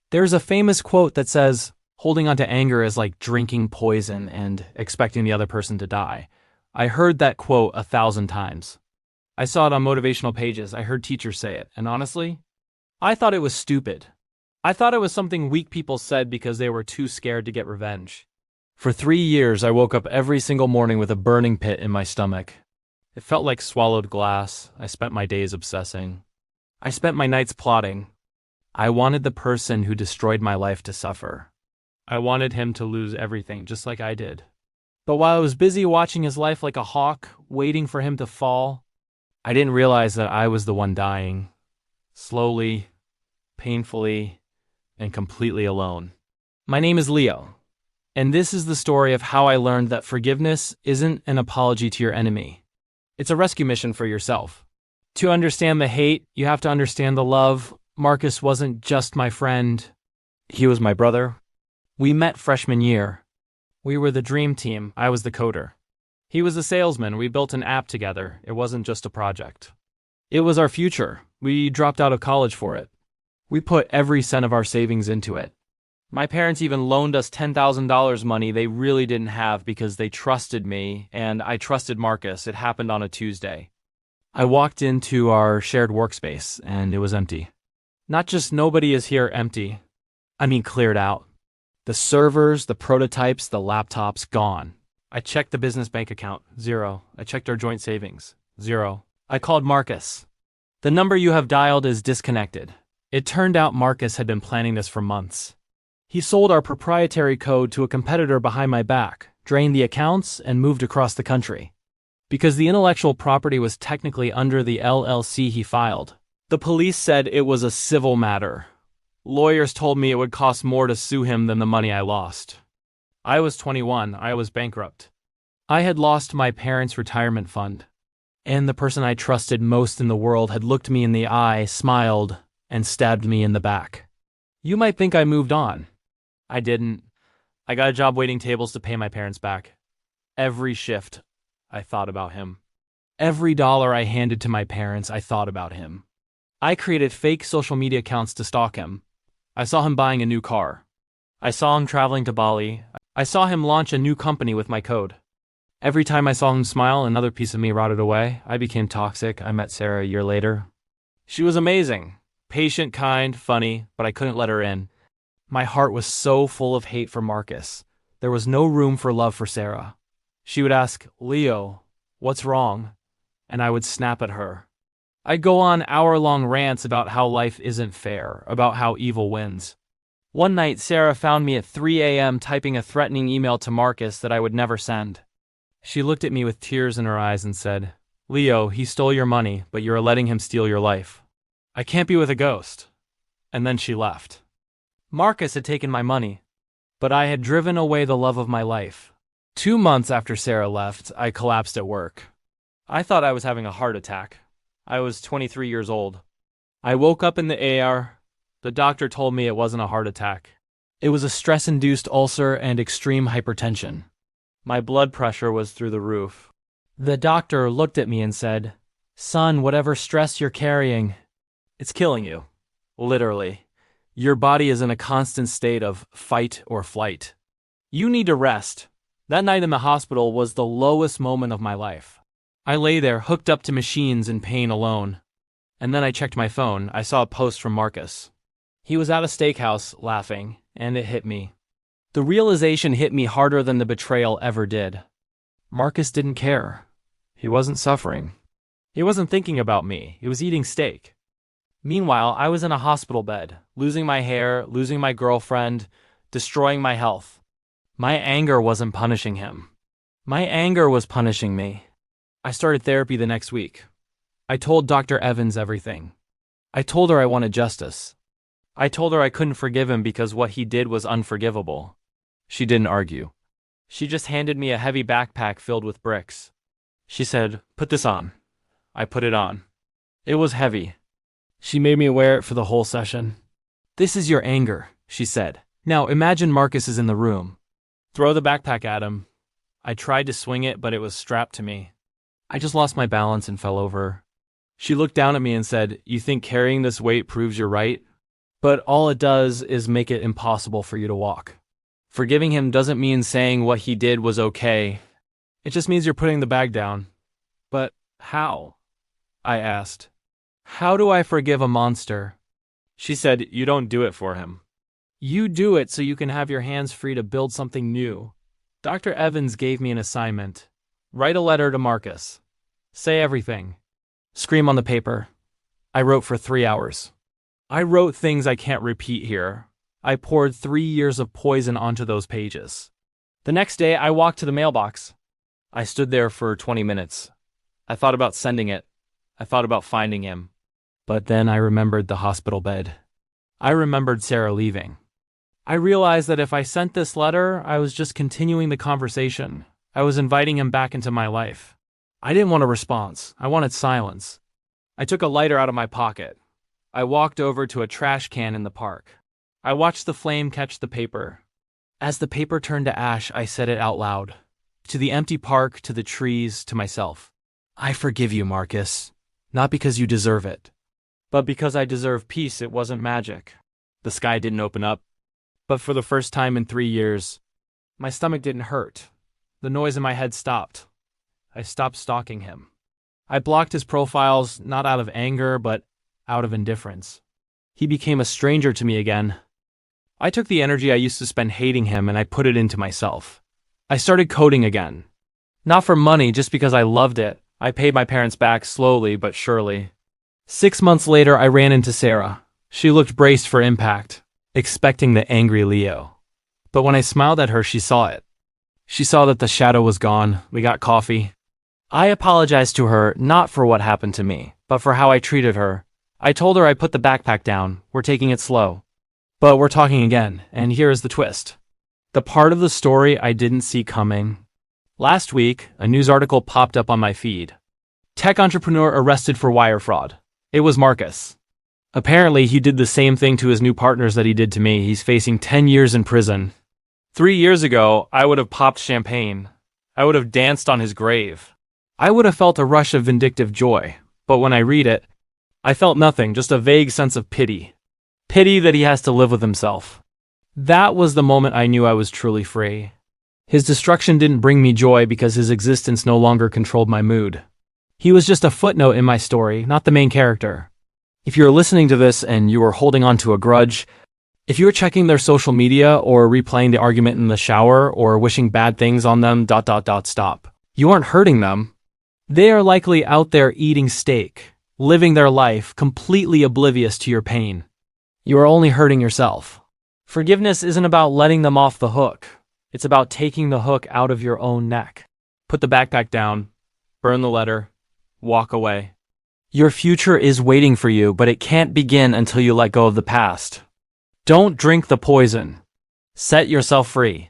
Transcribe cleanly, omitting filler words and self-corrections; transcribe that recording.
There's a famous quote that says, holding on to anger is like drinking poison and expecting the other person to die. I heard that quote 1,000 times. I saw it on motivational pages, I heard teachers say it, and honestly, I thought it was stupid. I thought it was something weak people said because they were too scared to get revenge. For 3 years, I woke up every single morning with a burning pit in my stomach. It felt like swallowed glass. I spent my days obsessing. I spent my nights plotting. I wanted the person who destroyed my life to suffer. I wanted him to lose everything, just like I did. But while I was busy watching his life like a hawk, waiting for him to fall, I didn't realize that I was the one dying. Slowly, painfully, and completely alone. My name is Leo, and this is the story of how I learned that forgiveness isn't an apology to your enemy. It's a rescue mission for yourself. To understand the hate, you have to understand the love. Marcus wasn't just my friend. He was my brother. We met freshman year. We were the dream team. I was the coder. He was the salesman. We built an app together. It wasn't just a project. It was our future. We dropped out of college for it. We put every cent of our savings into it. My parents even loaned us $10,000 money they really didn't have because they trusted me, and I trusted Marcus. It happened on a Tuesday. I walked into our shared workspace, and it was empty. Not just nobody is here empty. I mean cleared out. The servers, the prototypes, the laptops, gone. I checked the business bank account, 0. I checked our joint savings, 0. I called Marcus. The number you have dialed is disconnected. It turned out Marcus had been planning this for months. He sold our proprietary code to a competitor behind my back, drained the accounts, and moved across the country. Because the intellectual property was technically under the LLC he filed, the police said it was a civil matter. Lawyers told me it would cost more to sue him than the money I lost. I was 21. I was bankrupt. I had lost my parents' retirement fund. And the person I trusted most in the world had looked me in the eye, smiled, and stabbed me in the back. You might think I moved on. I didn't. I got a job waiting tables to pay my parents back. Every shift, I thought about him. Every dollar I handed to my parents, I thought about him. I created fake social media accounts to stalk him. I saw him buying a new car. I saw him traveling to Bali. I saw him launch a new company with my code. Every time I saw him smile, another piece of me rotted away. I became toxic. I met Sarah a year later. She was amazing. Patient, kind, funny, but I couldn't let her in. My heart was so full of hate for Marcus. There was no room for love for Sarah. She would ask, Leo, what's wrong? And I would snap at her. I'd go on hour-long rants about how life isn't fair, about how evil wins. One night, Sarah found me at 3 a.m. typing a threatening email to Marcus that I would never send. She looked at me with tears in her eyes and said, Leo, he stole your money, but you're letting him steal your life. I can't be with a ghost. And then she left. Marcus had taken my money, but I had driven away the love of my life. 2 months after Sarah left, I collapsed at work. I thought I was having a heart attack. I was 23 years old. I woke up in the ER. The doctor told me it wasn't a heart attack. It was a stress-induced ulcer and extreme hypertension. My blood pressure was through the roof. The doctor looked at me and said, Son, whatever stress you're carrying, it's killing you. Literally. Your body is in a constant state of fight or flight. You need to rest. That night in the hospital was the lowest moment of my life. I lay there, hooked up to machines in pain alone. And then I checked my phone. I saw a post from Marcus. He was at a steakhouse, laughing, and it hit me. The realization hit me harder than the betrayal ever did. Marcus didn't care. He wasn't suffering. He wasn't thinking about me. He was eating steak. Meanwhile, I was in a hospital bed, losing my hair, losing my girlfriend, destroying my health. My anger wasn't punishing him. My anger was punishing me. I started therapy the next week. I told Dr. Evans everything. I told her I wanted justice. I told her I couldn't forgive him because what he did was unforgivable. She didn't argue. She just handed me a heavy backpack filled with bricks. She said, "Put this on." I put it on. It was heavy. She made me wear it for the whole session. "This is your anger," she said. "Now imagine Marcus is in the room. Throw the backpack at him." I tried to swing it, but it was strapped to me. I just lost my balance and fell over. She looked down at me and said, "You think carrying this weight proves you're right? but all it does is make it impossible for you to walk. Forgiving him doesn't mean saying what he did was okay. It just means you're putting the bag down. But how? I asked. How do I forgive a monster? She said, you don't do it for him. You do it so you can have your hands free to build something new. Dr. Evans gave me an assignment. Write a letter to Marcus. Say everything. Scream on the paper. I wrote for 3 hours. I wrote things I can't repeat here. I poured 3 years of poison onto those pages. The next day, I walked to the mailbox. I stood there for 20 minutes. I thought about sending it. I thought about finding him. But then I remembered the hospital bed. I remembered Sarah leaving. I realized that if I sent this letter, I was just continuing the conversation. I was inviting him back into my life. I didn't want a response. I wanted silence. I took a lighter out of my pocket. I walked over to a trash can in the park. I watched the flame catch the paper. As the paper turned to ash, I said it out loud. To the empty park, to the trees, to myself. I forgive you, Marcus. Not because you deserve it, but because I deserve peace. It wasn't magic. The sky didn't open up. But for the first time in 3 years, my stomach didn't hurt. The noise in my head stopped. I stopped stalking him. I blocked his profiles, not out of anger, but out of indifference. He became a stranger to me again. I took the energy I used to spend hating him and I put it into myself. I started coding again. Not for money, just because I loved it. I paid my parents back slowly but surely. 6 months later, I ran into Sarah. She looked braced for impact, expecting the angry Leo. But when I smiled at her, she saw it. She saw that the shadow was gone. We got coffee. I apologized to her, not for what happened to me, but for how I treated her. I told her I put the backpack down. We're taking it slow. But we're talking again, and here is the twist. The part of the story I didn't see coming. Last week, a news article popped up on my feed. Tech entrepreneur arrested for wire fraud. It was Marcus. Apparently, he did the same thing to his new partners that he did to me. He's facing 10 years in prison. 3 years ago, I would have popped champagne. I would have danced on his grave. I would have felt a rush of vindictive joy. But when I read it, I felt nothing, just a vague sense of pity. Pity that he has to live with himself. That was the moment I knew I was truly free. His destruction didn't bring me joy because his existence no longer controlled my mood. He was just a footnote in my story, not the main character. If you're listening to this and you are holding on to a grudge, if you're checking their social media or replaying the argument in the shower or wishing bad things on them, stop. You aren't hurting them. They are likely out there eating steak, living their life completely oblivious to your pain. You are only hurting yourself. Forgiveness isn't about letting them off the hook. It's about taking the hook out of your own neck. Put the backpack down, burn the letter, walk away. Your future is waiting for you, but it can't begin until you let go of the past. Don't drink the poison. Set yourself free.